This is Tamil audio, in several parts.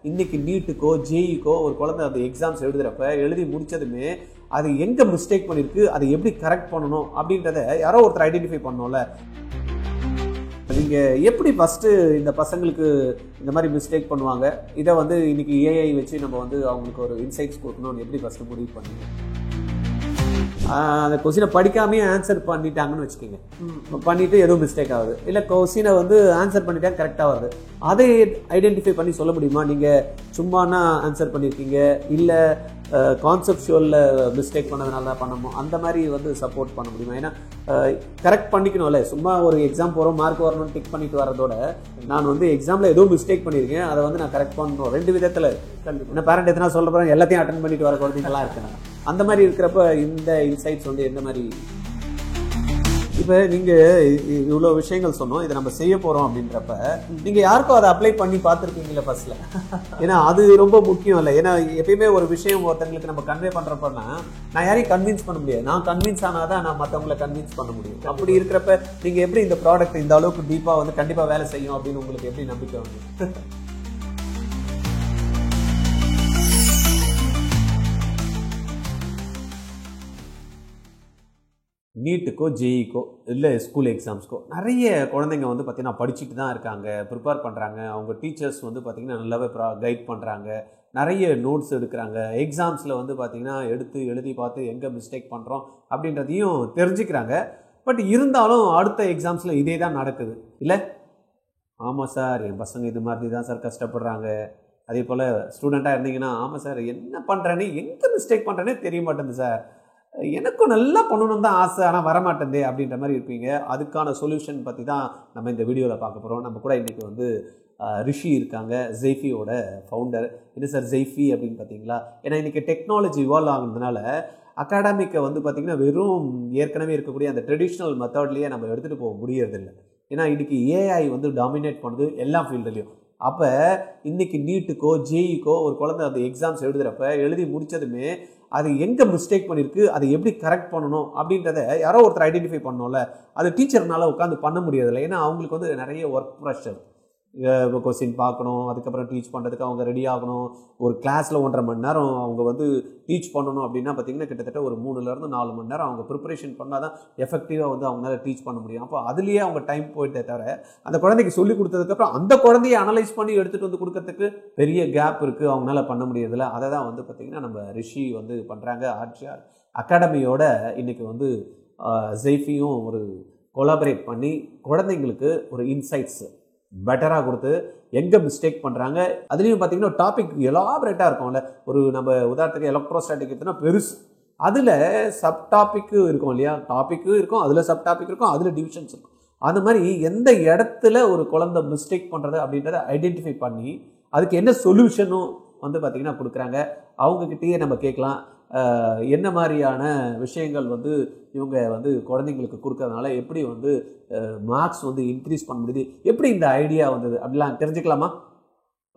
இன்னைக்கு நீட்டுக்கோ ஜேஇக்கோ ஒரு குழந்தை அந்த எக்ஸாம்ஸ் எழுதி முடிச்சதுமே அது எங்கே மிஸ்டேக் பண்ணியிருக்கு, அதை எப்படி கரெக்ட் பண்ணணும் அப்படின்றத யாரோ ஒருத்தர் ஐடென்டிஃபை பண்ணோம்ல. நீங்கள் எப்படி ஃபஸ்ட்டு இந்த பசங்களுக்கு இந்த மாதிரி மிஸ்டேக் பண்ணுவாங்க, இதை வந்து இன்னைக்கு ஏஐ வச்சு நம்ம வந்து அவங்களுக்கு ஒரு இன்சைட்ஸ் கொடுக்கணும்னு எப்படி ஃபஸ்ட்டு முடிவு பண்ணுங்க? அந்த கொஸ்டினை படிக்காமே ஆன்சர் பண்ணிட்டாங்கன்னு வச்சுக்கோங்க, பண்ணிவிட்டு எதுவும் மிஸ்டேக் ஆகுது, இல்லை கொஸ்டினை வந்து ஆன்சர் பண்ணிட்டா கரெக்டாக வருது, அதை ஐடென்டிஃபை பண்ணி சொல்ல முடியுமா? நீங்கள் சும்மானா ஆன்சர் பண்ணியிருக்கீங்க, இல்லை கான்செப்டுவலில் மிஸ்டேக் பண்ணதுனால தான் பண்ணணும், அந்த மாதிரி வந்து சப்போர்ட் பண்ண முடியுமா? ஏன்னா கரெக்ட் பண்ணிக்கணும்ல. சும்மா ஒரு எக்ஸாம் போகிறோம் மார்க் வரணும்னு டிக் பண்ணிட்டு வரதோட நான் வந்து எக்ஸாமில் ஏதோ மிஸ்டேக் பண்ணியிருக்கேன், அதை வந்து நான் கரெக்ட் பண்ணணும். ரெண்டு விதத்தில் என்ன பேரண்ட் எத்தனை சொல்ல போகிறேன், எல்லாத்தையும் அட்டன் பண்ணிட்டு வர குழந்தைங்களாம் இருக்கேன். அந்த மாதிரி இருக்கிறப்ப இந்த இன்சைட்ஸ் வந்து எந்த மாதிரி? இப்போ நீங்கள் இவ்வளோ விஷயங்கள் சொன்னோம், இதை நம்ம செய்ய போகிறோம் அப்படின்றப்ப நீங்கள் யாருக்கும் அதை அப்ளை பண்ணி பார்த்துருக்கீங்களா ஃபர்ஸ்ட்ல? ஏன்னா அது ரொம்ப முக்கியம் இல்லை. ஏன்னா எப்பயுமே ஒரு விஷயம் ஒருத்தங்களுக்கு நம்ம கன்வே பண்ணுறப்பன்னா நான் யாரையும் கன்வின்ஸ் பண்ண முடியாது, நான் கன்வின்ஸ் ஆனால் தான் நான் மற்றவங்களை கன்வின்ஸ் பண்ண முடியும். அப்படி இருக்கிறப்ப நீங்கள் எப்படி இந்த ப்ராடக்ட் இந்த அளவுக்கு டீப்பாக வந்து கண்டிப்பாக வேலை செய்யும் அப்படின்னு உங்களுக்கு எப்படி நம்பிக்கை வந்து? நீட்டுக்கோ ஜேஇக்கோ இல்லை ஸ்கூல் எக்ஸாம்ஸ்க்கோ நிறைய குழந்தைங்க வந்து பார்த்திங்கன்னா படிச்சுட்டு தான் இருக்காங்க, ப்ரிப்பேர் பண்ணுறாங்க. அவங்க டீச்சர்ஸ் வந்து பார்த்திங்கன்னா நல்லாவே கைட் பண்ணுறாங்க, நிறைய நோட்ஸ் எடுக்கிறாங்க. எக்ஸாம்ஸில் வந்து பார்த்திங்கன்னா எடுத்து எழுதி பார்த்து எங்கே மிஸ்டேக் பண்ணுறோம் அப்படின்றதையும் தெரிஞ்சுக்கிறாங்க. பட் இருந்தாலும் அடுத்த எக்ஸாம்ஸில் இதே தான் நடக்குது இல்லை? ஆமாம் சார், என் பசங்க இது மாதிரி தான் சார் கஷ்டப்படுறாங்க. அதே போல் ஸ்டூடெண்ட்டாக இருந்தீங்கன்னா ஆமாம் சார், என்ன பண்ணுறேன்னு எங்கே மிஸ்டேக் பண்ணுறேனே தெரிய மாட்டேங்குது சார், எனக்கும் நல்லா பண்ணணும் தான் ஆசை, ஆனால் வரமாட்டேந்தே அப்படின்ற மாதிரி இருப்பீங்க. அதுக்கான சொல்யூஷன் பற்றி தான் நம்ம இந்த வீடியோவில் பார்க்க போகிறோம். நம்ம கூட இன்றைக்கி வந்து ரிஷி இருக்காங்க, ஜெய்ஃபியோட ஃபவுண்டர். என்ன சார் ஜெய்ஃபி அப்படின்னு பார்த்தீங்களா? ஏன்னா இன்றைக்கி டெக்னாலஜி இவால்வ் ஆகுறதுனால அகாடமிக்கை வந்து பார்த்திங்கன்னா வெறும் ஏற்கனவே இருக்கக்கூடிய அந்த ட்ரெடிஷ்னல் மெத்தட்லேயே நம்ம எடுத்துகிட்டு போக முடியறதில்லை. ஏன்னா இன்றைக்கி ஏஐ வந்து டாமினேட் பண்ணுது எல்லா ஃபீல்டுலேயும். அப்போ இன்றைக்கி நீட்டுக்கோ ஜேஇக்கோ ஒரு குழந்தை அந்த எக்ஸாம்ஸ் எழுதி முடித்ததுமே அது எங்கே மிஸ்டேக் பண்ணியிருக்கு, அதை எப்படி கரெக்ட் பண்ணணும் அப்படின்றத யாரோ ஒருத்தர் ஐடென்டிஃபை பண்ணோம்ல. அது டீச்சர்னால உட்காந்து பண்ண முடியாதுல்ல. ஏன்னா அவங்களுக்கு வந்து நிறைய ஒர்க் ப்ரெஷர், கொஸ்டின் பார்க்கணும், அதுக்கப்புறம் டீச் பண்ணுறதுக்கு அவங்க ரெடி ஆகணும். ஒரு கிளாஸில் 1.5 மணி நேரம் அவங்க வந்து டீச் பண்ணணும் அப்படின்னா பார்த்திங்கன்னா கிட்டத்தட்ட ஒரு 3லேருந்து 4 மணி நேரம் அவங்க ப்ரிப்பரேஷன் பண்ணால் தான் எஃபெக்டிவாக வந்து அவங்களால டீச் பண்ண முடியும். அப்போ அதுலேயே அவங்க டைம் போயிட்டே தவிர அந்த குழந்தைக்கு சொல்லி கொடுத்ததுக்கப்புறம் அந்த குழந்தையை அனலைஸ் பண்ணி எடுத்துகிட்டு வந்து கொடுக்கறதுக்கு பெரிய கேப் இருக்குது, அவங்களால பண்ண முடியறதில்ல. அதை தான் வந்து பார்த்திங்கன்னா நம்ம ரிஷி வந்து பண்ணுறாங்க. ஆர்டிஆர் அகாடமியோட இன்றைக்கி வந்து ஜெய்ஃபியும் ஒரு கொலாபரேட் பண்ணி குழந்தைங்களுக்கு ஒரு இன்சைட்ஸ் பெட்டராக கொடுத்து எங்கே மிஸ்டேக் பண்ணுறாங்க, அதுலேயும் பார்த்திங்கன்னா டாபிக் எலாபரேட்டாக இருக்கும்ல. ஒரு நம்ம உதாரணத்துக்கு எலக்ட்ரோஸ்டாட்டிக் எடுத்தோன்னா பெருசு, அதில் சப் டாப்பிக்கு இருக்கும் இல்லையா? டாப்பிக்கு இருக்கும், அதில் சப் டாபிக் இருக்கும், அதில் டிவிஷன்ஸ் இருக்கும். அந்த மாதிரி எந்த இடத்துல ஒரு குழந்தை மிஸ்டேக் பண்ணுறது அப்படின்றத ஐடென்டிஃபை பண்ணி அதுக்கு என்ன சொல்யூஷனும் வந்து பார்த்திங்கன்னா கொடுக்குறாங்க. அவங்கக்கிட்டேயே நம்ம கேட்கலாம் என்ன மாதிரியான விஷயங்கள் வந்து இவங்க வந்து குழந்தைங்களுக்கு கொடுக்கறதுனால எப்படி வந்து மார்க்ஸ் வந்து இன்க்ரீஸ் பண்ண முடியுது, எப்படி இந்த ஐடியா வந்தது அப்படிலாம் தெரிஞ்சுக்கலாமா?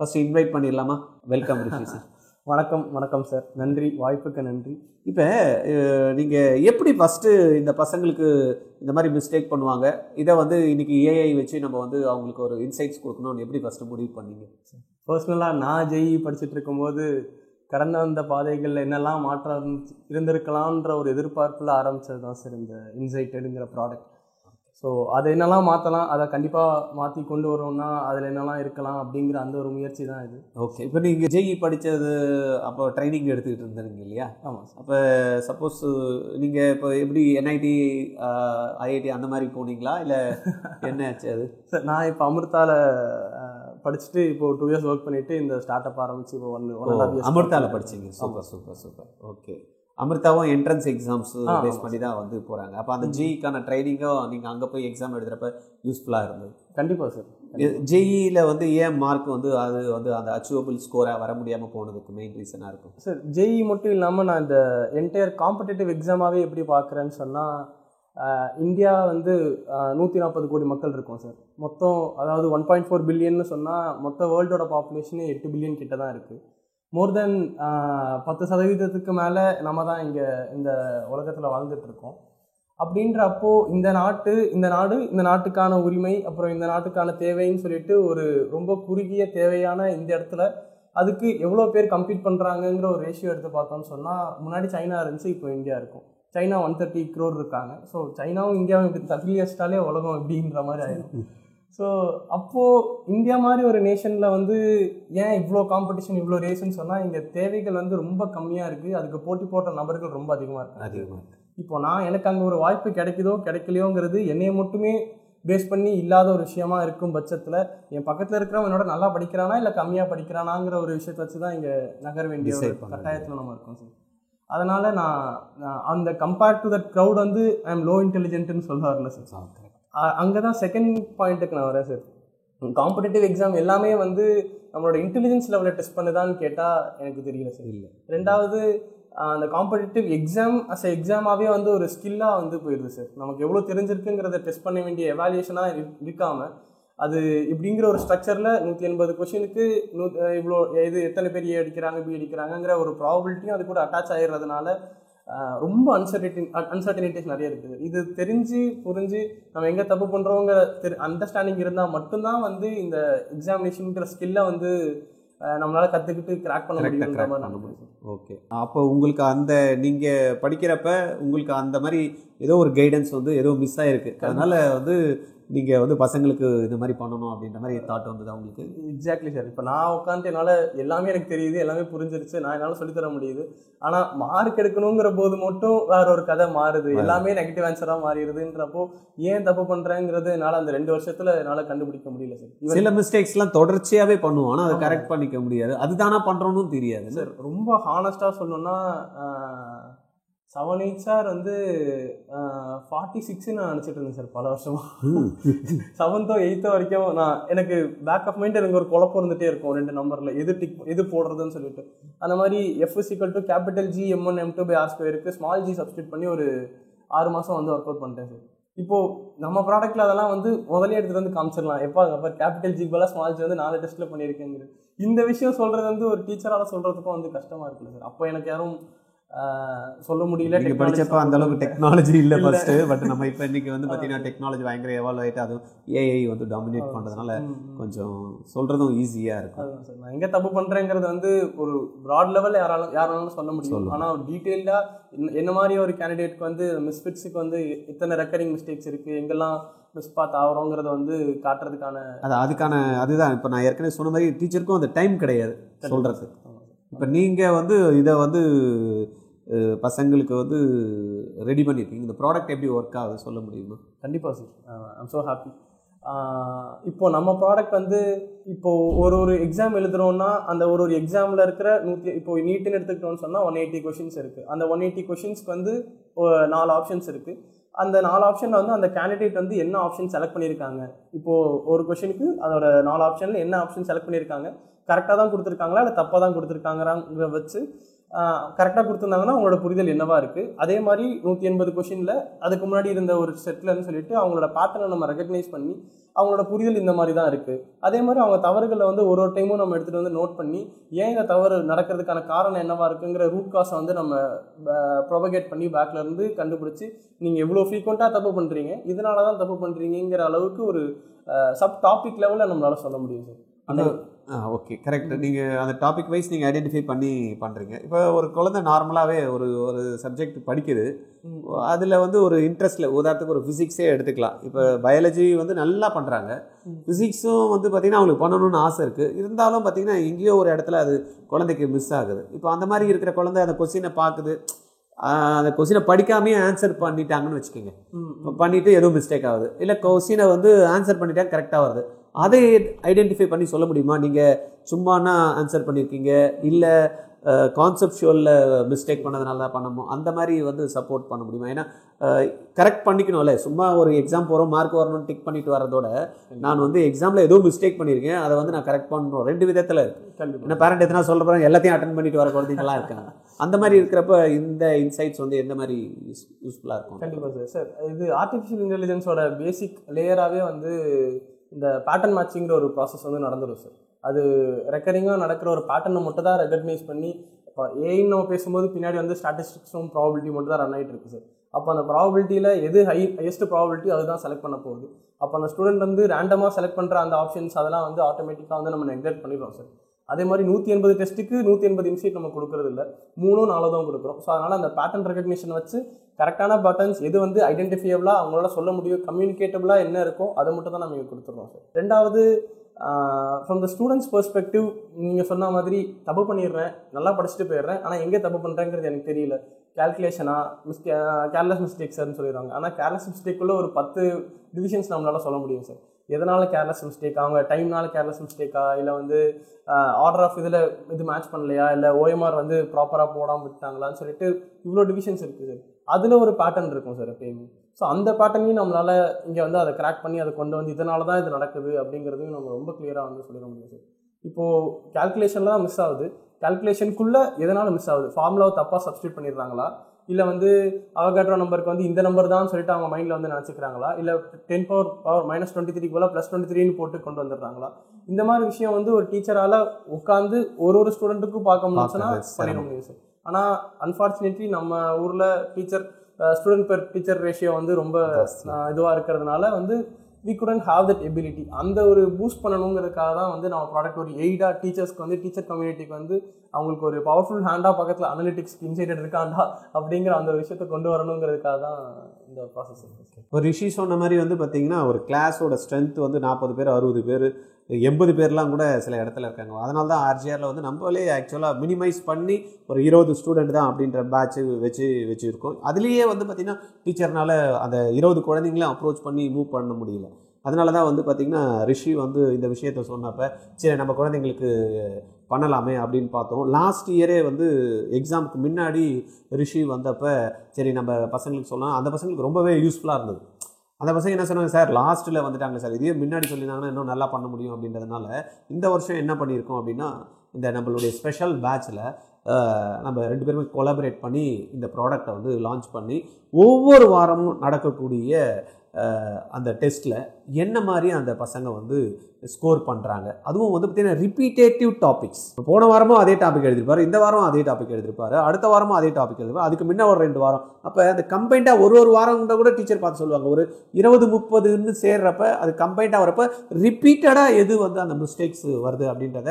ஃபஸ்ட்டு இன்வைட் பண்ணிடலாமா? வெல்கம் ரிஷி சார். வணக்கம் சார், நன்றி, வாய்ப்புக்கு நன்றி. இப்போ நீங்கள் எப்படி ஃபஸ்ட்டு இந்த பசங்களுக்கு இந்த மாதிரி மிஸ்டேக் பண்ணுவாங்க, இதை வந்து இன்றைக்கி ஏஐ வச்சு நம்ம வந்து அவங்களுக்கு ஒரு இன்சைட்ஸ் கொடுக்கணும்னு எப்படி ஃபஸ்ட்டு முடிவு பண்ணீங்க? பர்சனலாக நான் ஜேஇ படிச்சுட்டு இருக்கும்போது கடந்த வந்த பாதைகளில் என்னெல்லாம் மாற்றம் இருந்திருக்கலான்ற ஒரு எதிர்பார்ப்பில் ஆரம்பித்தது தான் சார் இந்த இன்சைட்டடுங்கிற ப்ராடக்ட். ஸோ அதை என்னெல்லாம் மாற்றலாம், அதை கண்டிப்பாக மாற்றி கொண்டு வரோம்னா அதில் என்னெல்லாம் இருக்கலாம் அப்படிங்கிற அந்த ஒரு முயற்சி தான் இது. ஓகே, இப்போ நீங்கள் ஜேஇ படித்தது அப்போ ட்ரைனிங் எடுத்துக்கிட்டு இருந்தீங்க இல்லையா? ஆமாம் சார். அப்போ சப்போஸ் நீங்கள் இப்போ எப்படி என்ஐடி ஐஐடி அந்த மாதிரி போனீங்களா, இல்லை என்ன ஆச்சு அது? சார் நான் இப்போ அமிர்தாவில் படிச்சுட்டு இப்போ 2 இயர்ஸ் ஒர்க் பண்ணிவிட்டு இந்த ஸ்டார்ட் அப் ஆரம்பிச்சு இப்போ 1.5 இயர்ஸ் அமிர்தாவில் படிச்சிங்க. சூப்பர். ஓகே, அமிர்தாவும் என்ட்ரன்ஸ் எக்ஸாம்ஸ் பேஸ் பண்ணி தான் வந்து போகிறாங்க. அப்போ அந்த ஜேஇக்கான ட்ரைனிங்கும் நீங்கள் அங்கே போய் எக்ஸாம் எழுதுகிறப்ப யூஸ்ஃபுல்லாக இருந்தது? கண்டிப்பாக சார். ஜேஇயில் வந்து ஏன் மார்க் வந்து அது வந்து அந்த அச்சீவபிள் ஸ்கோராக வர முடியாமல் போனதுக்கு மெயின் ரீசனாக இருக்கும்? சார் ஜேஇ மட்டும் இல்லாமல் நான் இந்த என்டையர் காம்படிட்டிவ் எக்ஸாமாகவே எப்படி பார்க்குறேன்னு சொன்னால், இந்தியா வந்து 140 கோடி மக்கள் இருக்கோம் சார் மொத்தம். அதாவது 1.4 பில்லியன்னு சொன்னால் மொத்த வேர்ல்டோட பாப்புலேஷனே 8 பில்லியன் கிட்ட தான் இருக்குது. மோர் தென் 10% மேலே நம்ம தான் இங்கே இந்த உலகத்தில் வாழ்ந்துட்டுருக்கோம். அப்படின்றப்போ இந்த நாட்டுக்கான உரிமை, அப்புறம் இந்த நாட்டுக்கான தேவைன்னு சொல்லிட்டு ஒரு ரொம்ப குறுகிய தேவையான இந்த இடத்துல அதுக்கு எவ்வளோ பேர் கம்ப்ளீட் பண்ணுறாங்கங்கிற ஒரு ரேஷியோ எடுத்து பார்த்தோம்னு சொன்னால் முன்னாடி சைனா இருந்துச்சு, இப்போ இந்தியா இருக்கும். சைனா 130 crore இருக்காங்க. ஸோ சைனாவும் இந்தியாவும் இப்படி தள்ளி வச்சிட்டாலே உலகம் எப்படின்ற மாதிரி ஆயிடும். ஸோ அப்போது இந்தியா மாதிரி ஒரு நேஷனில் வந்து ஏன் இவ்வளோ காம்படிஷன் இவ்வளோ ரேஸ்ன்னு சொன்னால் இங்கே தேவைகள் வந்து ரொம்ப கம்மியாக இருக்குது, அதுக்கு போட்டி போட்ட நபர்கள் ரொம்ப அதிகமாக இருக்குது. இப்போ எனக்கு அங்கே ஒரு வாய்ப்பு கிடைக்குதோ கிடைக்கலையோங்கிறது என்னைய மட்டுமே பேஸ் பண்ணி இல்லாத ஒரு விஷயமா இருக்கும் பட்சத்தில் என் பக்கத்தில் இருக்கிறவன் என்னோட நல்லா படிக்கிறானா இல்லை கம்மியாக படிக்கிறானாங்கிற ஒரு விஷயத்தை வச்சு தான் இங்கே நகர வேண்டிய ஒரு கட்டாயத்தில் நம்ம இருக்கோம் சார். அதனால் நான் அந்த கம்பேர்ட் டு தட் க்ரௌட் வந்து ஐ எம் லோ இன்டெலிஜென்ட்னு சொல்ல வரல சார். அங்கே தான் செகண்ட் பாயிண்ட்டுக்கு நான் வரேன் சார். காம்படிட்டிவ் எக்ஸாம் எல்லாமே வந்து நம்மளோட இன்டெலிஜென்ஸ் லெவலை டெஸ்ட் பண்ணுதான்னு கேட்டால் எனக்கு தெரியல சார். இல்லை. ரெண்டாவது அந்த காம்படிட்டிவ் எக்ஸாம் அஸ் எக்ஸாமாகவே வந்து ஒரு ஸ்கில்லாக வந்து போயிடுது சார். நமக்கு எவ்வளோ தெரிஞ்சிருக்குங்கிறத டெஸ்ட் பண்ண வேண்டிய எவாலுவேஷனாக இருக்காமல் அது இப்படிங்கிற ஒரு ஸ்ட்ரக்சரில் 180 கொஷினுக்கு இவ்வளோ இது எத்தனை பேர் ஏ அடிக்கிறாங்க பி அடிக்கிறாங்கிற ஒரு ப்ராபபிலிட்டியும் அது கூட அட்டாச் ஆகிடுறதுனால ரொம்ப அன்சர்டனிட்டிஸ் நிறைய இருக்குது. இது தெரிஞ்சு புரிஞ்சு நம்ம எங்கே தப்பு பண்ணுறோங்கிற அண்டர்ஸ்டாண்டிங் இருந்தால் மட்டும்தான் வந்து இந்த எக்ஸாமினேஷனுங்கிற ஸ்கில்லை வந்து நம்மளால் கற்றுக்கிட்டு கிராக் பண்ண முடியும். ஓகே, அப்போ உங்களுக்கு அந்த நீங்கள் படிக்கிறப்ப உங்களுக்கு அந்த மாதிரி ஏதோ ஒரு கைடன்ஸ் வந்து ஏதோ மிஸ் ஆகிருக்கு, அதனால் வந்து நீங்கள் வந்து பசங்களுக்கு இந்த மாதிரி பண்ணணும் அப்படின்ற மாதிரி தாட் வந்தது அவங்களுக்கு? Exactly sir. இப்போ நான் உட்காந்துட்டு என்னால் எல்லாமே எனக்கு தெரியுது, எல்லாமே புரிஞ்சிருச்சு, நான் என்னால் சொல்லித்தர முடியுது. ஆனால் மார்க் எடுக்கணுங்கிற போது மட்டும் வேற ஒரு கதை மாறுது, எல்லாமே நெகட்டிவ் ஆன்சராக மாறிடுதுன்றப்போ ஏன் தப்பு பண்ணுறேங்கிறது என்னால் அந்த 2 வருஷத்தில் என்னால் கண்டுபிடிக்க முடியல சார். சில மிஸ்டேக்ஸ்லாம் தொடர்ச்சியாகவே பண்ணுவோம், ஆனால் அதை கரெக்ட் பண்ணிக்க முடியாது, அதுதானா பண்ணுறோன்னு தெரியாது சார். ரொம்ப ஹானஸ்டாக சொல்லணும்னா 7-8 சார் வந்து 46 நான் நினச்சிட்டு இருந்தேன் சார் பல வருஷமாக. 7th 8th வரைக்கும் எனக்கு பேக் ஆஃப் மைண்ட் எனக்கு ஒரு குழப்பம் இருந்துகிட்டே இருக்கும் 2 நம்பரில் எது போடுறதுன்னு சொல்லிட்டு. அந்த மாதிரி F=G M1 M2/R² small g substitute பண்ணி ஒரு 6 மாதம் வந்து ஒர்க் அவுட் பண்ணிட்டேன் சார். இப்போது நம்ம ப்ராடக்ட்டில் அதெல்லாம் வந்து முதலே எடுத்துகிட்டு வந்து காமிச்சிடலாம், அப்போ G பதிலாக ஸ்மால் g வந்து 4 டெஸ்ட்டில் பண்ணியிருக்கேங்கிறது. இந்த விஷயம் சொல்கிறது வந்து ஒரு டீச்சரால் சொல்கிறதுக்கும் வந்து கஷ்டமாக இருக்குல்ல சார். அப்போ எனக்கு யாரும் சொல்ல முடியல. நீங்கள் படித்தப்போ அந்த அளவுக்கு டெக்னாலஜி இல்லை ஃபஸ்ட்டு, பட் நம்ம இப்போ இன்றைக்கி வந்து பார்த்தீங்கன்னா டெக்னாலஜி பயங்கர எவால்வ் ஆகிட்டு அதுவும் ஏஐ வந்து டாமினேட் பண்ணுறதுனால கொஞ்சம் சொல்கிறதும் ஈஸியாக இருக்கும். அதுதான் சார், நான் எங்கே தப்பு பண்ணுறேங்கிறது வந்து ஒரு ப்ராட் லெவலில் யாராலும் சொல்ல முடியும். ஆனால் டீட்டெயில்டாக என்ன மாதிரி ஒரு கேண்டிடேட்க்கு வந்து மிஸ்ஃபிட்ஸுக்கு வந்து இத்தனை ரெக்கரிங் மிஸ்டேக்ஸ் இருக்குது, எங்கெல்லாம் மிஸ்பாத் ஆகிறோங்கிறத வந்து காட்டுறதுக்கான அதுதான் இப்போ நான் ஏற்கனவே சொன்ன மாதிரி டீச்சருக்கும் அந்த டைம் கிடையாது சொல்கிறது. இப்போ நீங்கள் வந்து இதை வந்து பசங்களுக்கு வந்து ரெடி பண்ணியிருக்கீங்க, இந்த ப்ராடக்ட் எப்படி ஒர்க் ஆகுது சொல்ல முடியுமா? கண்டிப்பாக சார், ஐம் ஸோ ஹாப்பி. இப்போது நம்ம ப்ராடக்ட் வந்து இப்போது ஒரு எக்ஸாம் எழுதுகிறோன்னா அந்த ஒரு எக்ஸாமில் இருக்கிற இப்போ நீட்டுன்னு எடுத்துக்கிட்டோன்னு சொன்னால் 180 கொஷின்ஸ் இருக்குது. அந்த 180 கொஷின்ஸ்க்கு வந்து 4 ஆப்ஷன்ஸ் இருக்குது. அந்த 4 ஆப்ஷனில் வந்து அந்த கேண்டிடேட் வந்து என்ன ஆப்ஷன் செலக்ட் பண்ணியிருக்காங்க, இப்போது ஒரு கொஷினுக்கு அதோட 4 ஆப்ஷனில் என்ன ஆப்ஷன் செலக்ட் பண்ணியிருக்காங்க, கரெக்டாக தான் கொடுத்துருக்காங்களா இல்லை தப்பாக தான் கொடுத்துருக்காங்கிறத வச்சு கரெக்டாக கொடுத்துருந்தாங்கன்னா அவங்களோட புரிதல் என்னவாக இருக்குது. அதே மாதிரி 180 கொஷினில் அதுக்கு முன்னாடி இருந்த ஒரு செட்லன்னு சொல்லிட்டு அவங்களோட பேட்டர்னை நம்ம ரெகக்னைஸ் பண்ணி அவங்களோட புரிதல் இந்த மாதிரி தான் இருக்குது. அதே மாதிரி அவங்க தவறுகளை வந்து ஒரு டைமும் நம்ம எடுத்துகிட்டு வந்து நோட் பண்ணி ஏன் இந்த தவறு நடக்கிறதுக்கான காரணம் என்னவாக இருக்குங்கிற ரூட் காஸை வந்து நம்ம ப்ரொபகேட் பண்ணி பேக்லேருந்து கண்டுபிடிச்சி நீங்கள் எவ்வளோ ஃப்ரீக்வெண்ட்டாக தப்பு பண்ணுறீங்க, இதனால தான் தப்பு பண்ணுறீங்கிற அளவுக்கு ஒரு சப் டாபிக் லெவலில் நம்மளால் சொல்ல முடியும் சார். அந்த ஓகே, கரெக்ட். நீங்கள் அந்த டாபிக் வைஸ் நீங்கள் ஐடென்டிஃபை பண்ணி பண்ணுறீங்க. இப்போ ஒரு குழந்தை நார்மலாகவே ஒரு சப்ஜெக்ட் படிக்குது, அதில் வந்து ஒரு இன்ட்ரெஸ்ட்டில் உதாரணத்துக்கு ஒரு ஃபிசிக்ஸே எடுத்துக்கலாம். இப்போ பயாலஜி வந்து நல்லா பண்ணுறாங்க, ஃபிசிக்ஸும் வந்து பார்த்திங்கன்னா அவங்களுக்கு பண்ணணும்னு ஆசை இருக்குது, இருந்தாலும் பார்த்திங்கன்னா எங்கேயோ ஒரு இடத்துல அது குழந்தைக்கு மிஸ் ஆகுது. இப்போ அந்த மாதிரி இருக்கிற குழந்தை அந்த கொஸ்டினை பார்க்குது, அந்த கொஸ்டினை படிக்காமே ஆன்சர் பண்ணிட்டாங்கன்னு வச்சுக்கோங்க, பண்ணிவிட்டு எதுவும் மிஸ்டேக் ஆகுது, இல்லை கொஸ்டினை வந்து ஆன்சர் பண்ணிட்டா கரெக்டாக வருது, அதை ஐடென்டிஃபை பண்ணி சொல்ல முடியுமா? நீங்கள் சும்மானா ஆன்சர் பண்ணியிருக்கீங்க, இல்லை கான்செப்டுவலில் மிஸ்டேக் பண்ணதுனால தான் பண்ணணும், அந்த மாதிரி வந்து சப்போர்ட் பண்ண முடியுமா? ஏன்னா கரெக்ட் பண்ணிக்கணும்ல, சும்மா ஒரு எக்ஸாம் போகிறோம் மார்க் வரணும்னு டிக் பண்ணிட்டு வரதோட நான் வந்து எக்ஸாமில் ஏதோ மிஸ்டேக் பண்ணியிருக்கேன், அதை வந்து நான் கரெக்ட் பண்ணணும். 2 விதத்தில் இருக்குது. ஏன்னா பேரண்ட் எத்தனை சொல்ல போகிறாங்க, எல்லாத்தையும் அட்டன் பண்ணிட்டு வர குழந்தைங்களாம் இருக்காங்க. அந்த மாதிரி இருக்கிறப்ப இந்த இன்சைட்ஸ் வந்து எந்த மாதிரி யூஸ்ஃபுல்லாக இருக்கும்? கண்டிப்பாக சார். சார் இது ஆர்டிஃபிஷியல் இன்டெலிஜென்ஸோட பேசிக் லேயராகவே வந்து இந்த பேட்டர்ன் மேட்சிங்கிற ஒரு ப்ராசஸ் வந்து நடந்துடும் சார். அது ரெக்கரிங்காக நடக்கிற ஒரு பேட்டர்னை மட்டும் தான் ரெகக்னைஸ் பண்ணி, இப்போ ஏன்னு நம்ம பேசும்போது பின்னாடி வந்து ஸ்டாட்டிஸ்டிக்ஸும் ப்ராபபிலிட்டி மட்டும் தான் ரன் ஆகிட்டு இருக்குது சார். அப்போ அந்த ப்ராபபிலிட்டியில் எது ஹையஸ்ட் ப்ராபபிலிட்டி அதுதான் செலக்ட் பண்ண போகுது. அப்போ அந்த ஸ்டூடெண்ட் வந்து ரேண்டமாக செலக்ட் பண்ணுற அந்த ஆப்ஷன்ஸ் அதெல்லாம் வந்து ஆட்டோமேட்டிக்காக வந்து நம்ம நெக்லெக்ட் பண்ணிடுறோம் சார். அதே மாதிரி 180 டெஸ்ட்டுக்கு 180 இன்சைட் நம்ம கொடுக்கறது இல்லை, 3-4 தான் கொடுக்குறோம். ஸோ அதனால் அந்த பேட்டர்ன் ரெகக்னிஷன் வச்சு கரெக்டான பேட்டர்ன்ஸ் எது வந்து ஐடென்டிஃபையபிளாக அவங்களால சொல்ல முடியும், கம்யூனிகேட்டபிளாக என்ன இருக்கோ அதை மட்டும் தான் நம்ம இங்கே கொடுத்துருவோம் சார். ரெண்டாவது, ஃப்ரம் த ஸ்டூடெண்ட்ஸ் பெர்ஸ்பெக்டிவ், நீங்கள் சொன்ன மாதிரி தப்பு பண்ணிடுறேன், நல்லா படிச்சுட்டு போயிடுறேன், ஆனால் எங்கே தப்பு பண்ணுறேங்கிறது எனக்கு தெரியல. கேல்குலேஷனா கேர்லெஸ் மிஸ்டேக் சார்னு சொல்லிடுவாங்க. ஆனால் கேர்லெஸ் மிஸ்டேக்குள்ளே ஒரு 10 டிவிஷன்ஸ் நம்மளால சொல்ல முடியும் சார். எதனால் கேர்லெஸ் மிஸ்டேக், அவங்க டைம்னால கேர்லெஸ் மிஸ்டேக்கா, இல்லை வந்து ஆர்டர் ஆஃப் இதில் இது மேட்ச் பண்ணலையா, இல்லை ஓஎம்ஆர் வந்து ப்ராப்பராக போடாமல் விட்டாங்களான்னு சொல்லிட்டு இவ்வளோ டிவிஷன்ஸ் இருக்குது சார். அதில் ஒரு பேட்டர்ன் இருக்கும் சார் எப்பயுமே. ஸோ அந்த பேட்டர்னையும் நம்மளால் இங்கே வந்து அதை கிராக் பண்ணி அதை கொண்டு வந்து இதனால தான் இது நடக்குது அப்படிங்கிறதையும் நம்ம ரொம்ப கிளியராக வந்து சொல்லிட முடியும் சார். இப்போது கேல்குலேஷனில் தான் மிஸ் ஆகுது, கேல்குலேஷனுக்குள்ளே எதனால் மிஸ் ஆகுது, ஃபார்முலாவை தப்பாக சப்ஸ்டியூட் பண்ணிடுறாங்களா, இல்லை வந்து அவகாட்ரோ நம்பருக்கு வந்து இந்த நம்பர் தான் சொல்லிட்டு அவங்க மைண்டில் வந்து நினச்சிக்கிறாங்களா, இல்லை 10⁻⁻23 போல் +23ன்னு போட்டு கொண்டு வந்துடுறாங்களா. இந்த மாதிரி விஷயம் வந்து ஒரு டீச்சரால் உட்காந்து ஒரு ஸ்டூடெண்ட்டுக்கும் பார்க்க முடியும்னா பண்ணிட முடியும் சார். ஆனால் அன்ஃபார்ச்சுனேட்லி நம்ம ஊரில் ஸ்டூடெண்ட் பெர் டீச்சர் ரேஷியோ வந்து ரொம்ப இதுவாக இருக்கிறதுனால வந்து we couldn't have that ability. அந்த ஒரு பூஸ்ட் பண்ணணுங்கிறதுக்காக தான் வந்து நம்ம ப்ராடக்ட் ஒரு எய்டாக டீச்சர்ஸ்க்கு வந்து டீச்சர் கம்யூனிட்டிக்கு வந்து அவங்களுக்கு ஒரு பவர்ஃபுல் ஹேண்டாக பக்கத்தில் அனலிட்டிக்ஸ்க்கு இன்சைடட் இருக்காண்டா அப்படிங்கிற அந்த ஒரு விஷயத்தை கொண்டு வரணுங்கிறதுக்காக தான் இந்த ப்ராசஸ் இருக்குது. ஒரு ரிஷி சொன்ன மாதிரி வந்து பார்த்திங்கன்னா ஒரு கிளாஸோட ஸ்ட்ரென்த் வந்து 40 பேர் 60 பேர் 80 பேர்லாம் கூட சில இடத்துல இருக்காங்க. அதனால தான் ஆர்ஜிஆரில் வந்து நம்மளே ஆக்சுவலாக மினிமைஸ் பண்ணி ஒரு 20 ஸ்டூடெண்ட் தான் அப்படின்ற பேட்ச் வச்சுருக்கோம். அதுலேயே வந்து பார்த்திங்கன்னா டீச்சர்னால் அந்த 20 குழந்தைங்களையும் அப்ரோச் பண்ணி மூவ் பண்ண முடியல. அதனால தான் வந்து பார்த்திங்கன்னா ரிஷி வந்து இந்த விஷயத்த சொன்னப்போ சரி நம்ம குழந்தைங்களுக்கு பண்ணலாமே அப்படின்னு பார்த்தோம். லாஸ்ட் இயரே வந்து எக்ஸாமுக்கு முன்னாடி ரிஷி வந்தப்போ சரி நம்ம பசங்களுக்கு சொல்லலாம், அந்த பசங்களுக்கு ரொம்பவே யூஸ்ஃபுல்லாக இருந்தது. அந்த பசங்க என்ன சொன்னாங்க, சார் லாஸ்ட்டில் வந்துட்டாங்க சார், இதே முன்னாடி சொல்லியிருந்தாங்கன்னா இன்னும் நல்லா பண்ண முடியும் அப்படின்றதுனால இந்த வருஷம் என்ன பண்ணியிருக்கோம் அப்படின்னா இந்த நம்மளுடைய ஸ்பெஷல் பேட்சில் நம்ம 2 பேருமே கொலாபரேட் பண்ணி இந்த ப்ராடக்டை வந்து லான்ச் பண்ணி ஒவ்வொரு வாரமும் நடக்கக்கூடிய அந்த டெஸ்ட்டில் என்ன மாதிரி அந்த பசங்க வந்து ஸ்கோர் பண்ணுறாங்க, அதுவும் வந்து பார்த்தீங்கன்னா ரிப்பீட்டேட்டிவ் டாபிக்ஸ். போன வாரமும் அதே டாபிக் எழுதிருப்பாரு, இந்த வாரம் அதே டாபிக் எழுதிருப்பாரு, அடுத்த வாரமும் அதே டாபிக் எழுதிருப்பாரு, அதுக்கு முன்ன ஒரு 2 வாரம். அப்போ அந்த கம்பைண்டாக ஒரு வாரம் கூட டீச்சர் பார்த்து சொல்லுவாங்க. ஒரு 20-30ன்னு சேர்றப்ப அது கம்பைண்டாக வரப்போ ரிப்பீட்டடாக எது வந்து அந்த மிஸ்டேக்ஸ் வருது அப்படின்றத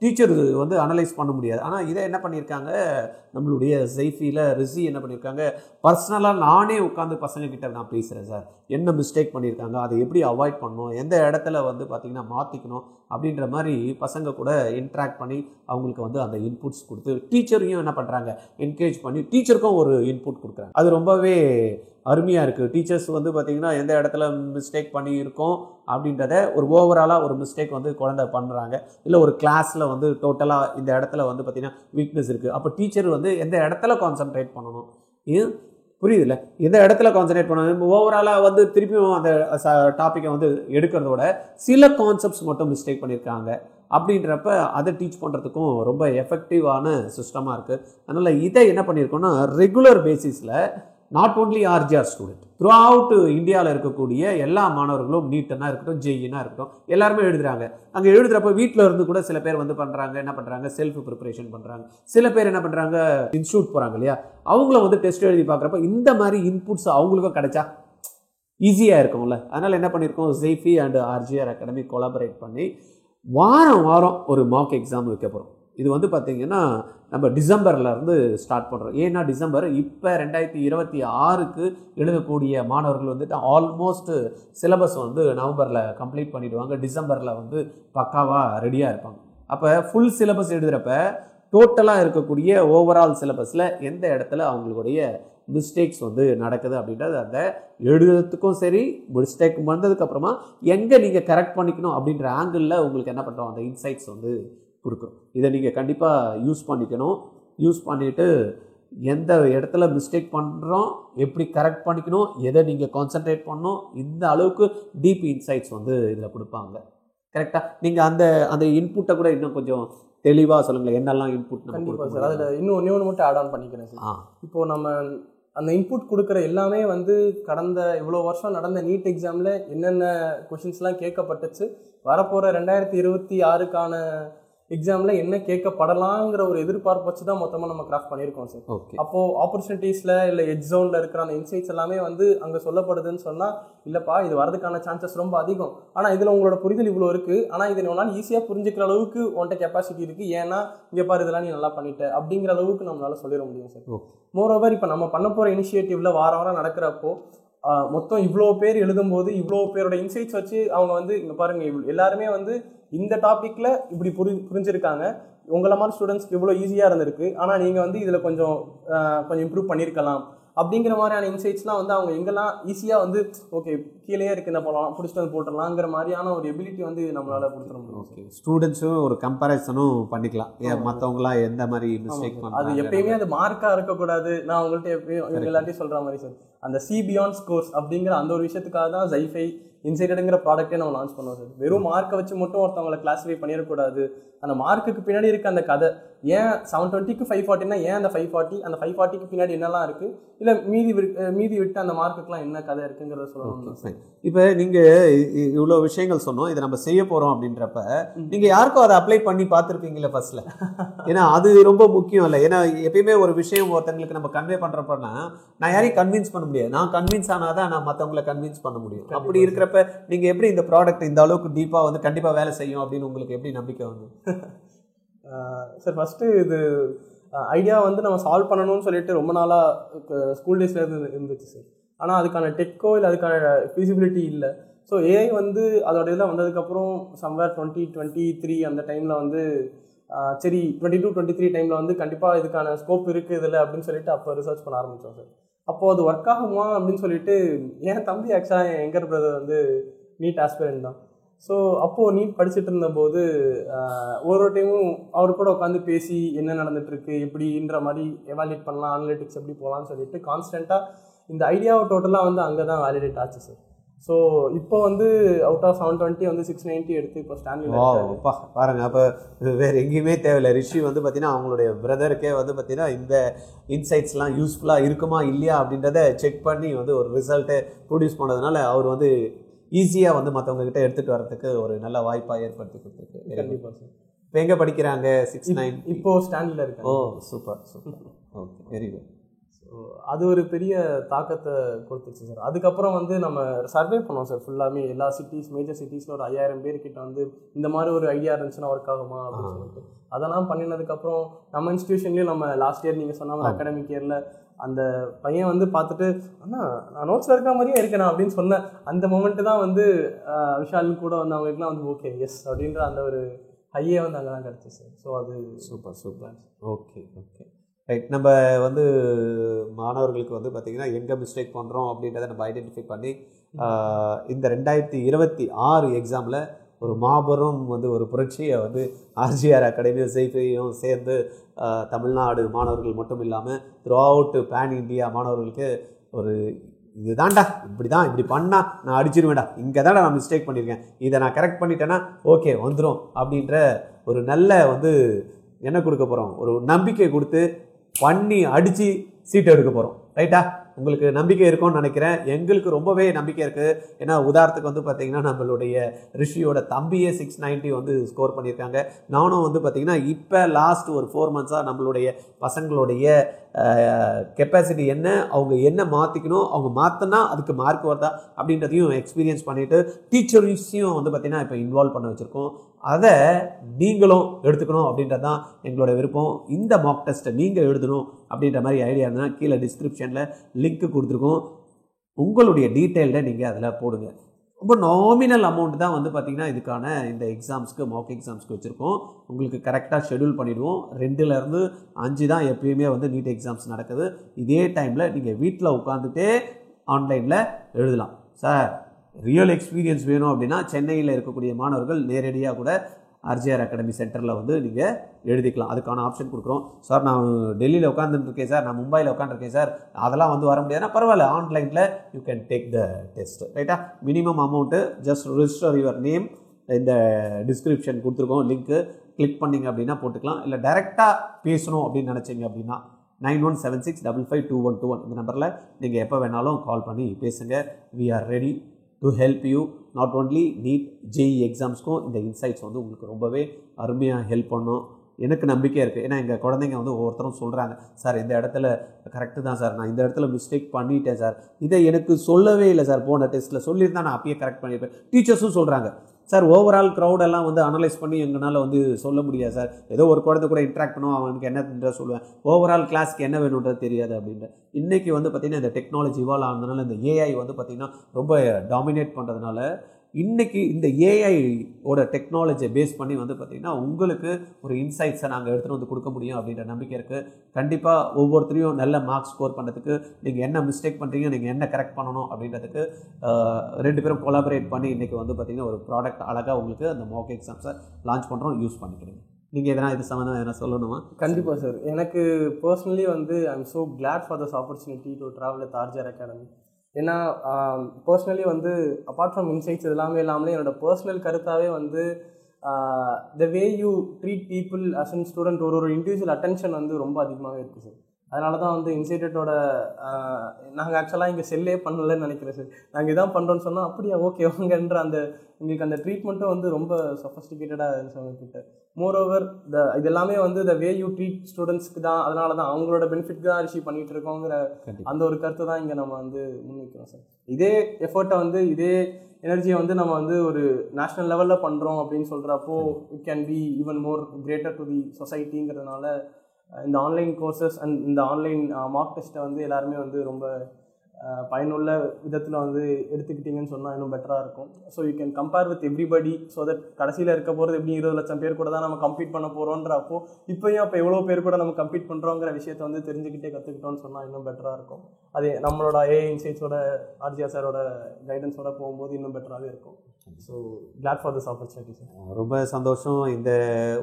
டீச்சர் வந்து அனலைஸ் பண்ண முடியாது. ஆனால் இதை என்ன பண்ணியிருக்காங்க நம்மளுடைய ஜெய்ஃபியில் ரிஷி என்ன பண்ணியிருக்காங்க, பர்சனலாக நானே உட்காந்து பசங்கக்கிட்ட நான் பேசுகிறேன் சார், என்ன மிஸ்டேக் பண்ணியிருக்காங்க, அதை எப்படி அவாய்ட் பண்ணணும், எந்த இடத்துல வந்து பார்த்திங்கன்னா மாற்றிக்கணும் அப்படின்ற மாதிரி பசங்க கூட இன்ட்ராக்ட் பண்ணி அவங்களுக்கு வந்து அந்த இன்புட்ஸ் கொடுத்து டீச்சரையும் என்ன பண்ணுறாங்க என்கரேஜ் பண்ணி டீச்சருக்கும் ஒரு இன்புட் கொடுக்குறாங்க. அது ரொம்பவே அருமையாக இருக்குது. டீச்சர்ஸ் வந்து பார்த்திங்கன்னா எந்த இடத்துல மிஸ்டேக் பண்ணியிருக்கோம் அப்படின்றத ஒரு ஓவராலாக ஒரு மிஸ்டேக் வந்து குழந்தை பண்ணுறாங்க, இல்லை ஒரு கிளாஸில் வந்து டோட்டலாக இந்த இடத்துல வந்து பார்த்திங்கன்னா வீக்னஸ் இருக்குது, அப்போ டீச்சர் வந்து எந்த இடத்துல கான்சன்ட்ரேட் பண்ணணும், புரியுதுல்ல, எந்த இடத்துல கான்சன்ட்ரேட் பண்ணணும், ஓவராலாக வந்து திருப்பியும் அந்த டாப்பிக்கை வந்து எடுக்கிறதோட சில கான்செப்ட்ஸ் மட்டும் மிஸ்டேக் பண்ணியிருக்காங்க அப்படின்றப்ப அதை டீச் பண்ணுறதுக்கும் ரொம்ப எஃபெக்டிவான சிஸ்டமாக இருக்குது. அதனால் இதை என்ன பண்ணியிருக்கோன்னா ரெகுலர் பேசிஸில் not only RGR student through out இந்தியாவில் இருக்கக்கூடிய எல்லா மாணவர்களும் நீட்னா இருக்கட்டும் ஜேஇனா இருக்கட்டும் எல்லாருமே எழுதுறாங்க. அங்கே எழுதுறப்ப வீட்டில் இருந்து கூட சில பேர் வந்து பண்ணுறாங்க, என்ன பண்ணுறாங்க செல்ஃப் ப்ரிப்பரேஷன் பண்ணுறாங்க, சில பேர் என்ன பண்ணுறாங்க இன்ஸ்டியூட் போகிறாங்க இல்லையா, அவங்கள வந்து டெஸ்ட் எழுதி பார்க்குறப்ப இந்த மாதிரி இன்புட்ஸ் அவங்களுக்கும் கிடைச்சா ஈஸியாக இருக்கும்ல. அதனால் என்ன பண்ணியிருக்கோம், ஜெய்ஃபி அண்ட் ஆர்ஜிஆர் அகாடமி கொலாபரேட் பண்ணி வாரம் வாரம் ஒரு மார்க் எக்ஸாம் வைக்க போகிறோம். இது வந்து பார்த்திங்கன்னா நம்ம டிசம்பர்லேருந்து ஸ்டார்ட் பண்ணுறோம். ஏன்னா டிசம்பர் இப்போ 2026க்கு எழுதக்கூடிய மாணவர்கள் வந்துட்டு ஆல்மோஸ்ட் சிலபஸ் வந்து நவம்பரில் கம்ப்ளீட் பண்ணிவிடுவாங்க, டிசம்பரில் வந்து பக்காவாக ரெடியாக இருப்பாங்க. அப்போ ஃபுல் சிலபஸ் எழுதுகிறப்ப டோட்டலாக இருக்கக்கூடிய ஓவரால் சிலபஸில் எந்த இடத்துல அவங்களுடைய மிஸ்டேக்ஸ் வந்து நடக்குது அப்படின்றது அந்த எழுதுறதுக்கும் சரி, மிஸ்டேக் வந்ததுக்கப்புறமா எங்கே நீங்கள் கரெக்ட் பண்ணிக்கணும் அப்படின்ற ஆங்கிளில் உங்களுக்கு என்ன பண்ணுறோம் அந்த இன்சைட்ஸ் வந்து கொடுக்கும். இதை நீங்கள் கண்டிப்பாக யூஸ் பண்ணிக்கணும். யூஸ் பண்ணிவிட்டு எந்த இடத்துல மிஸ்டேக் பண்ணுறோம், எப்படி கரெக்ட் பண்ணிக்கணும், எதை நீங்கள் கான்சன்ட்ரேட் பண்ணணும், இந்த அளவுக்கு டீப் இன்சைட்ஸ் வந்து இதில் கொடுப்பாங்க. கரெக்டாக நீங்கள் அந்த அந்த இன்புட்டை கூட இன்னும் கொஞ்சம் தெளிவாக சொல்லுங்களேன், என்னெல்லாம் இன்புட் நம்ம கொடுப்போம் சார். அதில் இன்னொன்று மட்டும் ஆட் ஆன் பண்ணிக்கிறேன் சார். இப்போது நம்ம அந்த இன்புட் கொடுக்குற எல்லாமே வந்து கடந்த இவ்வளோ வருஷம் நடந்த நீட் எக்ஸாமில் என்னென்ன கொஷின்ஸ்லாம் கேட்கப்பட்டுச்சு, வரப்போகிற 2026க்கான எக்ஸாமில் என்ன கேட்கப்படலாங்கிற ஒரு எதிர்பார்ப்பு வச்சு தான் மொத்தமாக நம்ம கிராஃப்ட் பண்ணியிருக்கோம் சார். ஓகே. அப்போது ஆப்பர்ச்சுனிட்டிஸில் இல்லை எட்ஜ் ஜோனில் இருக்கிற அந்த இன்சைட்ஸ் எல்லாமே வந்து அங்கே சொல்லப்படுதுன்னு சொன்னால், இல்லைப்பா இது வரதுக்கான சான்சஸ் ரொம்ப அதிகம், ஆனால் இதில் உங்களோட புரிதல் இவ்வளோ இருக்குது, ஆனால் இதை உன்னால் ஈஸியாக புரிஞ்சுக்கிற அளவுக்கு உன்ட்ட கெப்பாசிட்டி இருக்குது, ஏன்னா இங்கே பாரு இதெல்லாம் நீ நல்லா பண்ணிட்ட அப்படிங்கிற அளவுக்கு நம்மளால் சொல்லிட முடியும் சார். மோரோவர் இப்போ நம்ம பண்ண போகிற இனிஷியேட்டிவ்ல வாரம் நடக்கிறப்போ மொத்தம் இவ்வளோ பேர் எழுதும்போது இவ்வளோ பேரோட இன்சைட்ஸ் வச்சு அவங்க வந்து இங்கே பாருங்கள் எல்லாருமே வந்து இந்த டாப்பிக்கில் இப்படி புரிஞ்சிருக்காங்க, உங்களை மாதிரி ஸ்டூடெண்ட்ஸ்க்கு இவ்வளோ ஈஸியாக இருந்திருக்கு, ஆனால் நீங்கள் வந்து இதில் கொஞ்சம் இம்ப்ரூவ் பண்ணியிருக்கலாம் அப்படிங்கிற மாதிரியான இன்சைட்ஸ்லாம் வந்து அவங்க எங்கெல்லாம் ஈஸியாக வந்து ஓகே கீழே இருக்கு இந்த போகலாம் பிடிச்சிட்டு வந்து போட்டுடலாங்கிற மாதிரியான ஒரு எபிலிட்டி வந்து நம்மளால் கொடுத்துட முடியும். ஓகே. ஸ்டூடெண்ட்ஸும் ஒரு கம்பேரிசனும் பண்ணிக்கலாம், ஏன் மற்றவங்களாம் எந்த மாதிரி மிஸ்டேக் பண்ணாங்க, அது எப்பயுமே அது மார்க்காக இருக்கக்கூடாது. நான் உங்கள்கிட்ட எப்பயும் எல்லாத்தையும் சொல்கிற மாதிரி சார், அந்த சி பியாண்ட் ஸ்கோர்ஸ் அப்படிங்கிற அந்த ஒரு விஷயத்துக்காக தான் ஜைஃபை இன்சைடடுங்கிற ப்ராடக்டே நம்ம லான்ச் பண்ணுவோம் சார். வெறும் மார்க்கை வச்சு மட்டும் ஒருத்தவங்களை கிளாஸிஃபை பண்ணிடக்கூடாது, அந்த மார்க்குக்கு பின்னாடி இருக்க அந்த கதை, ஏன் 720க்கு 540னா ஏன் அந்த 540, அந்த 540க்கு பின்னாடி என்னெல்லாம் இருக்குது, இல்லை மீதி விட்டு அந்த மார்க்குக்கெலாம் என்ன கதை இருக்குங்கிறத சொல்லணும். இப்போ நீங்கள் இவ்வளோ விஷயங்கள் சொன்னோம், இதை நம்ம செய்ய போகிறோம் அப்படின்றப்ப நீங்கள் யாருக்கும் அதை அப்ளை பண்ணி பார்த்துருப்பீங்களே ஃபர்ஸ்ட்ல, ஏன்னா அது ரொம்ப முக்கியம் இல்லை. ஏன்னா எப்பயுமே ஒரு விஷயம் ஒருத்தங்களுக்கு நம்ம கன்வே பண்ணுறப்பன்னா நான் யாரையும் கன்வின்ஸ் பண்ண முடியாது, நான் கன்வின்ஸ் ஆனாதான் நான் மற்றவங்களை கன்வின்ஸ் பண்ண முடியும். அப்படி இருக்கிறப்ப நீங்கள் எப்படி இந்த ப்ராடக்ட் இந்த அளவுக்கு டீப்பாக வந்து கண்டிப்பாக வேலை செய்யும் அப்படின்னு உங்களுக்கு எப்படி நம்பிக்கை வந்து? சார் ஃபஸ்ட்டு இது ஐடியா வந்து நம்ம சால்வ் பண்ணணும்னு சொல்லிட்டு ரொம்ப நாளாக ஸ்கூல் டேஸில் இருந்துச்சு சார். ஆனால் அதுக்கான டெக்கோ இல்லை அதுக்கான ஃபீஸிபிலிட்டி இல்லை. ஸோ ஏஐ வந்து அதோட இதில் வந்ததுக்கப்புறம் சம்வேர் 2023 அந்த டைமில் வந்து சரி 22-23 டைமில் வந்து கண்டிப்பாக இதுக்கான ஸ்கோப் இருக்குது இதில் அப்படின்னு சொல்லிட்டு அப்போ ரிசர்ச் பண்ண ஆரம்பித்தோம் சார். அப்போது அது ஒர்க் ஆகுமா அப்படின்னு சொல்லிட்டு என் தம்பி ஆக்சுவலாக என் எங்கர் பிரதர் வந்து நீட் ஆஸ்பிரண்ட் தான். ஸோ அப்போது நீட் படிச்சுட்டு இருந்தபோது ஒரு டைமும் அவர் கூட உட்காந்து பேசி என்ன நடந்துகிட்ருக்கு எப்படின்ற மாதிரி எவாலுவேட் பண்ணலாம், அனலிட்டிக்ஸ் எப்படி போகலான்னு சொல்லிட்டு கான்ஸ்டண்ட்டாக இந்த ஐடியாவை டோட்டலாக வந்து அங்கே தான் வேலிடேட் ஆச்சு சார். ஸோ இப்போ வந்து அவுட் ஆஃப் 720 வந்து 690 எடுத்து இப்போ ஸ்டாண்டில் பாருங்க. அப்போ வேறு எங்கேயுமே தேவையில்லை. ரிஷி வந்து பார்த்தீங்கன்னா அவங்களுடைய பிரதருக்கே வந்து பார்த்தீங்கன்னா இந்த இன்சைட்ஸ்லாம் யூஸ்ஃபுல்லாக இருக்குமா இல்லையா அப்படின்றத செக் பண்ணி வந்து ஒரு ரிசல்ட்டை ப்ரொடியூஸ் பண்ணதுனால அவர் வந்து ஈஸியாக வந்து மற்றவங்க கிட்ட எடுத்துகிட்டு வரதுக்கு ஒரு நல்ல வாய்ப்பாக ஏற்படுத்தி கொடுத்துருக்கு. கண்டிப்பாக சார். இப்போ எங்கே படிக்கிறாங்க? 69 இப்போது ஸ்டாண்டில் இருக்கு. Oh super super. Okay, very good. So அது ஒரு பெரிய தாக்கத்தை கொடுத்துச்சு சார். அதுக்கப்புறம் வந்து நம்ம சர்வே பண்ணோம் சார் ஃபுல்லாமே எல்லா மேஜர் சிட்டிஸில் ஒரு 5000 பேர்கிட்ட வந்து இந்த மாதிரி ஒரு ஐடியா இருந்துச்சுன்னா ஒர்க் ஆகுமா அப்படின்னு சொல்லிட்டு அதெல்லாம் பண்ணினதுக்கப்புறம் நம்ம இன்ஸ்டியூஷன்லேயும் நம்ம லாஸ்ட் இயர் நீங்கள் சொன்ன மாதிரி அகாடமிக் இயரில் அந்த பையன் வந்து பார்த்துட்டு அண்ணா நான் நோட்ஸில் இருக்க மாதிரியே இருக்கேன் அப்படின்னு சொன்னேன். அந்த மொமெண்ட்டு தான் வந்து விஷால் கூட வந்து அவங்களுக்குலாம் வந்து ஓகே எஸ் அப்படின்ற அந்த ஒரு ஹையே வந்து அங்கே தான் கிடச்சி சார். ஸோ அது super super. Okay okay right. நம்ம வந்து மாணவர்களுக்கு வந்து பார்த்திங்கன்னா எங்கே மிஸ்டேக் பண்ணுறோம் அப்படின்றத நம்ம ஐடென்டிஃபை பண்ணி இந்த 2026 எக்ஸாமில் ஒரு மாபெரும் வந்து ஒரு புரட்சியை வந்து ஆர்ஜிஆர் அகாடமியும் ஜெய்ஃபையும் சேர்ந்து தமிழ்நாடு மாணவர்கள் மட்டும் இல்லாமல் த்ரூ அவுட் பேன் இண்டியா மாணவர்களுக்கு ஒரு இதுதான்டா இப்படி பண்ணால் நான் அடிச்சிருவேன்டா, இங்கே தான்டா நான் மிஸ்டேக் பண்ணியிருக்கேன், இதை நான் கரெக்ட் பண்ணிட்டேன்னா ஓகே வந்துடும் அப்படின்ற ஒரு நல்ல வந்து என்ன கொடுக்க போகிறோம், ஒரு நம்பிக்கை கொடுத்து பண்ணி அடித்து சீட்டை எடுக்க போகிறோம். ரைட்டா? உங்களுக்கு நம்பிக்கை இருக்கும்னு நினைக்கிறேன். எங்களுக்கு ரொம்பவே நம்பிக்கை இருக்குது. ஏன்னா உதாரணத்துக்கு வந்து பார்த்திங்கன்னா நம்மளுடைய ரிஷியோட தம்பியே 690 வந்து ஸ்கோர் பண்ணியிருக்காங்க. நானும் வந்து பார்த்திங்கன்னா இப்போ லாஸ்ட் ஒரு 4 மந்த்ஸாக நம்மளுடைய பசங்களுடைய கெப்பாசிட்டி என்ன, அவங்க என்ன மாற்றிக்கணும், அவங்க மாற்றினா அதுக்கு மார்க் வருதா அப்படின்றதையும் எக்ஸ்பீரியன்ஸ் பண்ணிவிட்டு டீச்சர்ஸையும் வந்து பார்த்திங்கன்னா இப்போ இன்வால்வ் பண்ண வச்சுருக்கோம். அதை நீங்களும் எடுத்துக்கணும் அப்படின்றது தான் எங்களோட விருப்பம். இந்த மாக் டெஸ்ட்டை நீங்கள் எழுதணும் அப்படின்ற மாதிரி ஐடியா இருந்தால் கீழே டிஸ்கிரிப்ஷனில் லிங்க் கொடுத்துருக்கோம். உங்களுடைய டீட்டெயில்டை நீங்கள் அதில் போடுங்க. ரொம்ப நாமினல் அமௌண்ட் தான் வந்து பார்த்திங்கன்னா இதுக்கான இந்த எக்ஸாம்ஸ்க்கு மாக் எக்ஸாம்ஸ்க்கு வச்சுருக்கோம். உங்களுக்கு கரெக்டாக ஷெடியூல் பண்ணிவிடுவோம். 2லேருந்து 5 தான் எப்பயுமே வந்து நீட் எக்ஸாம்ஸ் நடக்குது. இதே டைமில் நீங்கள் வீட்டில் உட்காந்துட்டே ஆன்லைனில் எழுதலாம். சார் ரியல் எக்ஸ்பீரியன்ஸ் வேணும் அப்படின்னா சென்னையில் இருக்கக்கூடிய மாணவர்கள் நேரடியாக கூட ஆர்ஜிஆர் அகாடமி சென்டரில் வந்து நீங்கள் எழுதிக்கலாம். அதுக்கான ஆப்ஷன் கொடுக்குறோம். சார் நான் டெல்லியில் உட்காந்துருக்கேன் சார், நான் மும்பையில் உட்காந்துருக்கேன் சார், அதெல்லாம் வந்து வர முடியாதுன்னா பரவாயில்ல, ஆன்லைனில் you can take the test. ரைட்டா? Minimum amount just register your name. இந்த டிஸ்கிரிப்ஷன் கொடுத்துருக்கோம், லிங்க்கு கிளிக் பண்ணிங்க அப்படின்னா போட்டுக்கலாம். இல்லை டைரெக்டாக பேசணும் அப்படின்னு நினச்சிங்க அப்படின்னா 9176552121 இந்த நம்பரில் நீங்கள் எப்போ வேணாலும் கால் பண்ணி பேசுங்க. We are ready to help you not only NEET JEE எக்ஸாம்ஸ்க்கும் இந்த இன்சைட்ஸ் வந்து உங்களுக்கு ரொம்பவே அருமையாக ஹெல்ப் பண்ணும். எனக்கு நம்பிக்கை இருக்குது. ஏன்னா எங்கள் குழந்தைங்க வந்து ஒவ்வொருத்தரும் சொல்கிறாங்க, சார் இந்த இடத்துல கரெக்டு தான் சார், நான் இந்த இடத்துல மிஸ்டேக் பண்ணிட்டேன் சார், இதை எனக்கு சொல்லவே இல்லை சார், போன டெஸ்ட்டில் சொல்லியிருந்தா நான் அப்பயே கரெக்ட் பண்ணியிருப்பேன். டீச்சர்ஸும் சொல்கிறாங்க, சார் ஓவரால் க்ரௌடெல்லாம் வந்து அனலைஸ் பண்ணி எங்களால் வந்து சொல்ல முடியாது சார், ஏதோ ஒரு குழந்தை கூட இன்ட்ராக்ட் பண்ணுவோம், அவனுக்கு என்ன சொல்லுவேன், ஓவரால் கிளாஸ்க்கு என்ன வேணுன்றது தெரியாது அப்படின்ற. இன்றைக்கி வந்து பார்த்திங்கன்னா இந்த டெக்னாலஜி இவால்வ் ஆனதுனால இந்த ஏஐ வந்து பார்த்திங்கன்னா ரொம்ப டாமினேட் பண்ணுறதுனால இன்றைக்கி இந்த ஏஐயோட டெக்னாலஜியை பேஸ் பண்ணி வந்து பார்த்திங்கன்னா உங்களுக்கு ஒரு இன்சைட்ஸை நாங்கள் எடுத்துகிட்டு வந்து கொடுக்க முடியும் அப்படின்ற நம்பிக்கை இருக்குது. கண்டிப்பாக ஒவ்வொருத்தரையும் நல்ல மார்க்ஸ் ஸ்கோர் பண்ணுறதுக்கு நீங்கள் என்ன மிஸ்டேக் பண்ணுறீங்க, நீங்கள் என்ன கரெக்ட் பண்ணணும் அப்படின்றதுக்கு 2 பேரும் கொலாபரேட் பண்ணி இன்றைக்கி வந்து பார்த்திங்கன்னா ஒரு ப்ராடக்ட் அழகாக உங்களுக்கு அந்த மாக் எக்ஸாம்ஸை லான்ச் பண்ணுறோம், யூஸ் பண்ணிக்கிறீங்க. நீங்கள் எதனா இது சம்மந்தம் எதனா சொல்லணுமா? கண்டிப்பாக சார். எனக்கு பர்சனலி வந்து I am so glad for this opportunity to travel with RGR academy. ஏன்னா பர்சனலி வந்து அப்பார்ட் ஃப்ரம் இன்சைட்ஸ் எல்லாமே இல்லாமலே என்னோட பர்சனல் கருத்தாகவே வந்து the way you treat people as an student ஒரு இண்டிவிஜுவல் அட்டென்ஷன் வந்து ரொம்ப அதிகமாகவே இருக்குது சார். அதனால தான் வந்து இன்சைட்டோட நாங்கள் ஆக்சுவலாக இங்கே செல்லே பண்ணலன்னு நினைக்கிறேன் சார். நாங்கள் இதான் பண்ணுறோன்னு சொன்னால் அப்படியா ஓகே அவங்கன்ற அந்த எங்களுக்கு அந்த ட்ரீட்மெண்ட்டும் வந்து ரொம்ப சொஃபஸ்டிகேட்டடாக இருந்துச்சு அவங்கக்கிட்ட. மோரோவர் இது எல்லாமே வந்து த வே யூ ட்ரீட் ஸ்டூடெண்ட்ஸ்க்கு தான், அதனால தான் அவங்களோட பெனிஃபிட்க்கு தான் ரிசீவ் பண்ணிகிட்டு இருக்கோங்கிற அந்த ஒரு கருத்தை தான் இங்கே நம்ம வந்து முன்வைக்கிறோம் சார். இதே எஃபர்ட்டை வந்து இதே எனர்ஜியை வந்து நம்ம வந்து ஒரு நேஷ்னல் லெவலில் பண்ணுறோம் அப்படின்னு சொல்கிறப்போ it can be even more greater to the சொசைட்டிங்கிறதுனால இந்த ஆன்லைன் கோர்சஸ் அண்ட் இந்த ஆன்லைன் மார்க் டெஸ்ட்டை வந்து எல்லாருமே வந்து ரொம்ப பயனுள்ள விதத்தில் வந்து எடுத்துக்கிட்டிங்கன்னு சொன்னால் இன்னும் பெட்டராக இருக்கும். So you can compare with everybody. So that கடைசியில் இருக்க போகிறது எப்படி 20 லட்சம் பேர் கூட தான் நம்ம கம்ப்ளீட் பண்ண போகிறோன்றப்போ இப்போயும் அப்போ எவ்வளோ பேர் கூட நம்ம கம்ப்ளீட் பண்ணுறோங்கிற விஷயத்தை வந்து தெரிஞ்சுக்கிட்டே கற்றுக்கிட்டோன்னு சொன்னால் இன்னும் பெட்டராக இருக்கும். அது நம்மளோட ஏஐ இன்சைட்ஸோட ஆர்ஜிஆர் சாரோட கைடன்ஸோட போகும்போது இன்னும் பெட்டராகவே இருக்கும். So glad for this opportunity sir. ரொம்ப சந்தோஷம். இந்த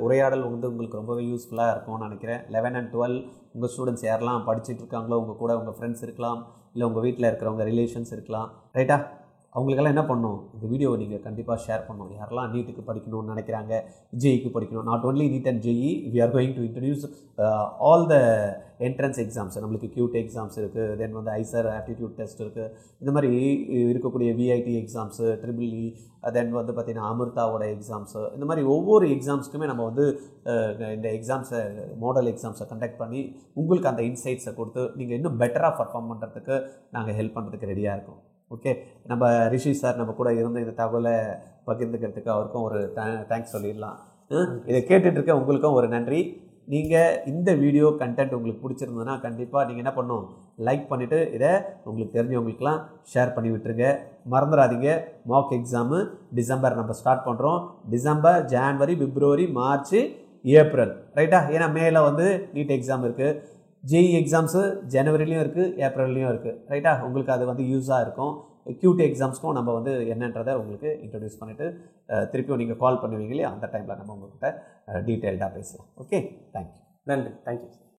உரையாடல் வந்து உங்களுக்கு ரொம்பவே யூஸ்ஃபுல்லாக இருக்கும்னு நினைக்கிறேன். 11 and 12 உங்கள் ஸ்டூடெண்ட்ஸ் யாரெல்லாம் படிச்சுட்டு இருக்காங்களோ உங்கள் கூட உங்கள் ஃப்ரெண்ட்ஸ் இருக்கலாம், இல்லை உங்கள் வீட்டில் இருக்கிறவங்க ரிலேஷன்ஸ் இருக்கலாம், ரைட்டா? அவங்களுக்கெல்லாம் என்ன பண்ணணும், இந்த வீடியோவை நீங்கள் கண்டிப்பாக ஷேர் பண்ணணும். யாரெல்லாம் நீட்டுக்கு படிக்கணும்னு நினைக்கிறாங்க, ஜேஇக்கு படிக்கணும், not only NEET and JEE, we are going to introduce all the entrance exams. நம்மளுக்கு கியூட் எக்ஸாம்ஸ் இருக்குது, தென் வந்து ஐசர் ஆப்டிடியூட் டெஸ்ட் இருக்குது, இந்த மாதிரி இருக்கக்கூடிய விஐடி எக்ஸாம்ஸு, EEE, தென் வந்து பார்த்திங்கன்னா அமிர்தாவோட எக்ஸாம்ஸு, இந்த மாதிரி ஒவ்வொரு எக்ஸாம்ஸ்க்குமே நம்ம வந்து இந்த எக்ஸாம்ஸை மாடல் எக்ஸாம்ஸை கண்டக்ட் பண்ணி உங்களுக்கு அந்த இன்சைட்ஸை கொடுத்து நீங்கள் இன்னும் பெட்டராக பர்ஃபார்ம் பண்ணுறதுக்கு நாங்கள் ஹெல்ப் பண்ணுறதுக்கு ரெடியாக இருக்கோம். ஓகே, நம்ம ரிஷி சார் நம்ம கூட இருந்து இந்த தகவலை பகிர்ந்துக்கிறதுக்கு அவருக்கும் ஒரு தேங்க்ஸ் சொல்லிடலாம். இதை கேட்டுட்ருக்க உங்களுக்கும் ஒரு நன்றி. நீங்கள் இந்த வீடியோ கண்டென்ட் உங்களுக்கு பிடிச்சிருந்ததுன்னா கண்டிப்பாக நீங்கள் என்ன பண்ணணும், லைக் பண்ணிவிட்டு இதை உங்களுக்கு தெரிஞ்சவங்களுக்கெல்லாம் ஷேர் பண்ணி விட்டுருங்க. மறந்துடாதீங்க, மாக் எக்ஸாமு டிசம்பர் நம்ம ஸ்டார்ட் பண்ணுறோம். டிசம்பர், ஜான்வரி, பிப்ரவரி, மார்ச், ஏப்ரல், ரைட்டா? ஏன்னா மேலே வந்து நீட் எக்ஸாம் இருக்குது, ஜேஇ எக்ஸாம்ஸு ஜனவரிலையும் இருக்குது, ஏப்ரல்லையும் இருக்குது, ரைட்டா? உங்களுக்கு அது வந்து யூஸாக இருக்கும். கியூட் எக்ஸாம்ஸ்க்கும் நம்ம வந்து என்னன்றதை உங்களுக்கு இன்ட்ரடியூஸ் பண்ணிவிட்டு திருப்பியும் நீங்கள் கால் பண்ணுவீங்க இல்லையா, அந்த டைமில் நம்ம உங்கள்கிட்ட டீட்டெயில்டாக பேசலாம். Okay, thank you. நன்றி, தேங்க்யூ.